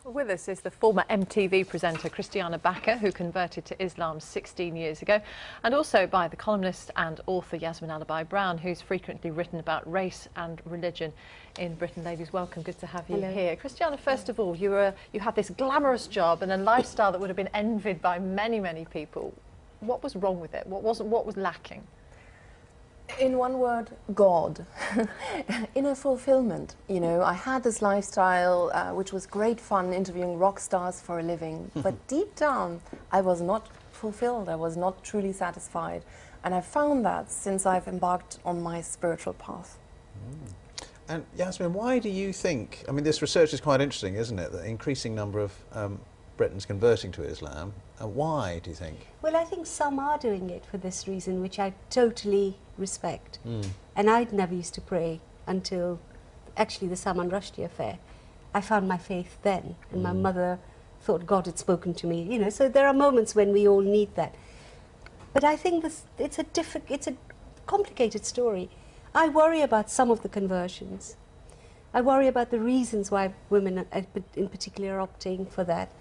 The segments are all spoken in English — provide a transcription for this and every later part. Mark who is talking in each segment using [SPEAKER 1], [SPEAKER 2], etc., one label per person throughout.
[SPEAKER 1] With us is the former MTV presenter Kristiane Backer, who converted to Islam 16 years ago, and also by the columnist and author Yasmin Alabai-Brown, who's frequently written about race and religion in Britain. Ladies, welcome. Good to have you here. Kristiane, first of all, you had this glamorous job and a lifestyle that would have been envied by many, many people. What was wrong with it? What was lacking?
[SPEAKER 2] In one word, God. Inner fulfillment. You know, I had this lifestyle which was great fun, interviewing rock stars for a living, but deep down I was not fulfilled, I was not truly satisfied, and I found that since I've embarked on my spiritual path.
[SPEAKER 3] And Yasmin, why do you think, I mean, this research is quite interesting, isn't it, the increasing number of Britons converting to Islam. Why, do you think?
[SPEAKER 4] Well, I think some are doing it for this reason, which I totally respect. And I'd never used to pray until actually the Salman Rushdie affair. I found my faith then, and my mother thought God had spoken to me. You know, so there are moments when we all need that. But I think it's a complicated story. I worry about some of the conversions. I worry about the reasons why women in particular are opting for that,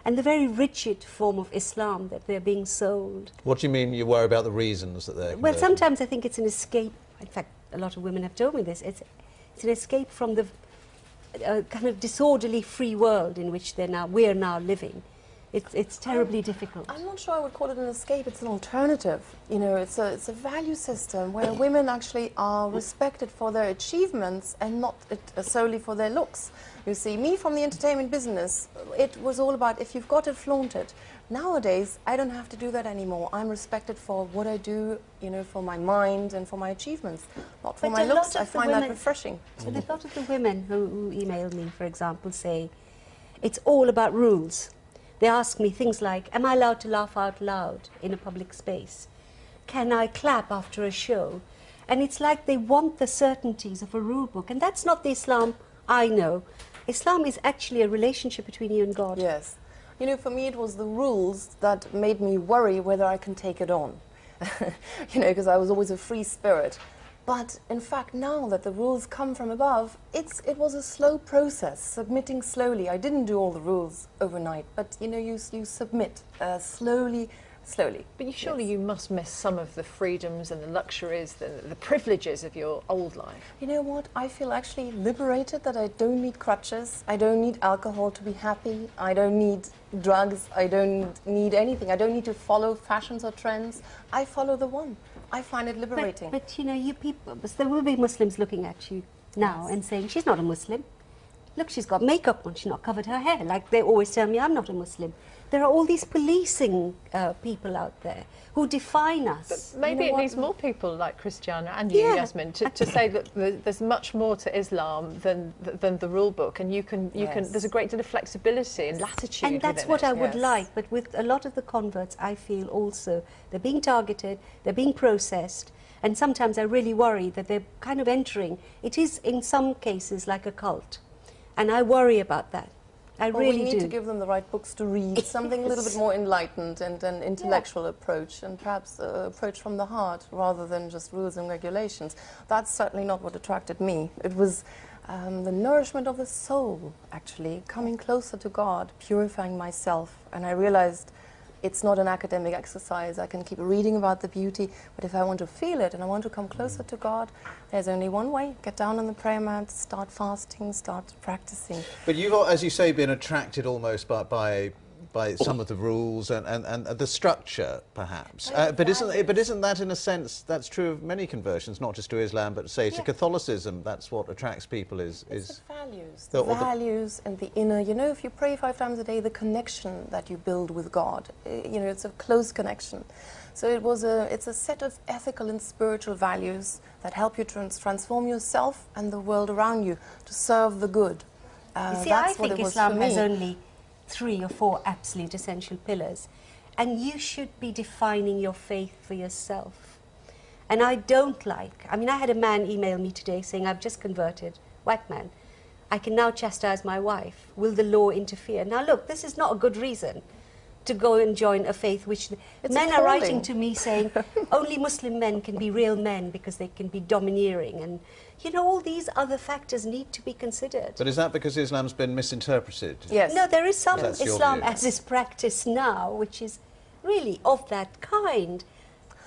[SPEAKER 4] and the very rigid form of Islam that they're being sold. What do you mean you worry about the reasons that they're converting? Well, sometimes I think it's an escape. In fact, a lot of women have told me this. It's an escape from the kind of disorderly free world in which we're now living. It's terribly difficult.
[SPEAKER 2] I'm not sure I would call it an escape, it's an alternative. You know, it's a value system where women actually are respected for their achievements and not solely for their looks. You see, me from the entertainment business, it was all about if you've got it, flaunt it. Nowadays, I don't have to do that anymore. I'm respected for what I do, you know, for my mind and for my achievements, not for my looks. I find that refreshing.
[SPEAKER 4] So a lot of the women who email me, for example, say, it's all about rules. They ask me things like, am I allowed to laugh out loud in a public space? Can I clap after a show? And it's like they want the certainties of a rule book. And that's not the Islam I know. Islam is actually a relationship between you and God.
[SPEAKER 2] Yes. You know, for me it was the rules that made me worry whether I can take it on. You know, because I was always a free spirit. But in fact, now that the rules come from above, it was a slow process, submitting slowly. I didn't do all the rules overnight, but you know, you submit slowly.
[SPEAKER 1] But surely you must miss some of the freedoms and the luxuries, the privileges of your old life.
[SPEAKER 2] You know what? I feel actually liberated that I don't need crutches. I don't need alcohol to be happy. I don't need drugs. I don't need anything. I don't need to follow fashions or trends. I follow the one. I find it liberating.
[SPEAKER 4] But you know, you people, there will be Muslims looking at you now and saying, she's not a Muslim. Look, she's got makeup on, she's not covered her hair. Like they always tell me, I'm not a Muslim. There are all these policing people out there who define us.
[SPEAKER 1] But maybe it needs more people like Kristiane and you, Yasmin, to say that there's much more to Islam than the rule book, and you can there's a great deal of flexibility and latitude.
[SPEAKER 4] And that's what I would like. But with a lot of the converts, I feel also they're being targeted, they're being processed, and sometimes I really worry that they're kind of entering. It is in some cases like a cult, and I worry about that. I really do.
[SPEAKER 2] We need to give them the right books to read, something a little bit more enlightened and an intellectual approach, and perhaps approach from the heart rather than just rules and regulations. That's certainly not what attracted me. It was the nourishment of the soul, actually, coming closer to God, purifying myself, and I realized it's not an academic exercise. I can keep reading about the beauty, but if I want to feel it and I want to come closer to God, there's only one way. Get down on the prayer mat, start fasting, start practicing.
[SPEAKER 3] But you've, as you say, been attracted almost by some of the rules and the structure, perhaps. But isn't that, in a sense, that's true of many conversions, not just to Islam, but say to Catholicism? That's what attracts people
[SPEAKER 2] It's the values, the values and the inner. You know, if you pray 5 times a day, the connection that you build with God, you know, it's a close connection. So it's a set of ethical and spiritual values that help you transform yourself and the world around you to serve the good.
[SPEAKER 4] You see, I think Islam has only 3 or 4 absolute essential pillars, and you should be defining your faith for yourself. And I don't like, I mean, I had a man email me today saying, I've just converted, white man, I can now chastise my wife, will the law interfere? Now look, this is not a good reason, to go and join a faith which men are writing to me saying only Muslim men can be real men because they can be domineering, and you know, all these other factors need to be considered.
[SPEAKER 3] But is that because Islam's been misinterpreted?
[SPEAKER 2] Yes.
[SPEAKER 4] No, there is some
[SPEAKER 3] That's your
[SPEAKER 4] Islam
[SPEAKER 3] view.
[SPEAKER 4] as is practiced now, which is really of that kind.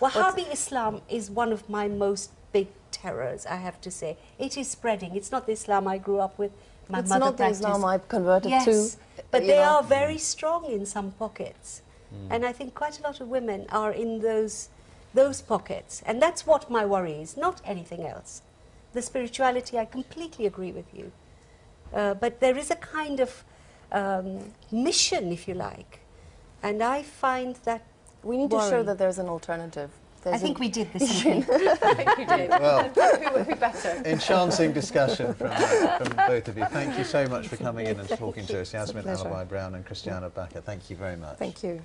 [SPEAKER 4] Wahhabi Islam is one of my most big terrors, I have to say. It is spreading. It's not the Islam I grew up with. My
[SPEAKER 2] It's
[SPEAKER 4] mother
[SPEAKER 2] not the
[SPEAKER 4] practiced.
[SPEAKER 2] Islam I converted
[SPEAKER 4] Yes,
[SPEAKER 2] to.
[SPEAKER 4] but
[SPEAKER 2] you
[SPEAKER 4] they
[SPEAKER 2] know.
[SPEAKER 4] are very strong in some pockets. And I think quite a lot of women are in those pockets. And that's what my worry is, not anything else. The spirituality, I completely agree with you. But there is a kind of mission, if you like. And I find that
[SPEAKER 2] We need to show
[SPEAKER 4] worrying.
[SPEAKER 2] that there's an alternative.
[SPEAKER 4] I think we did this evening.
[SPEAKER 1] I think you did.
[SPEAKER 3] Well,
[SPEAKER 1] Who better?
[SPEAKER 3] enchanting discussion from both of you. Thank you so much for coming in and talking to us, Yasmin
[SPEAKER 2] pleasure.
[SPEAKER 3] Alabai Brown and Kristiane Backer. Thank you very much.
[SPEAKER 2] Thank you.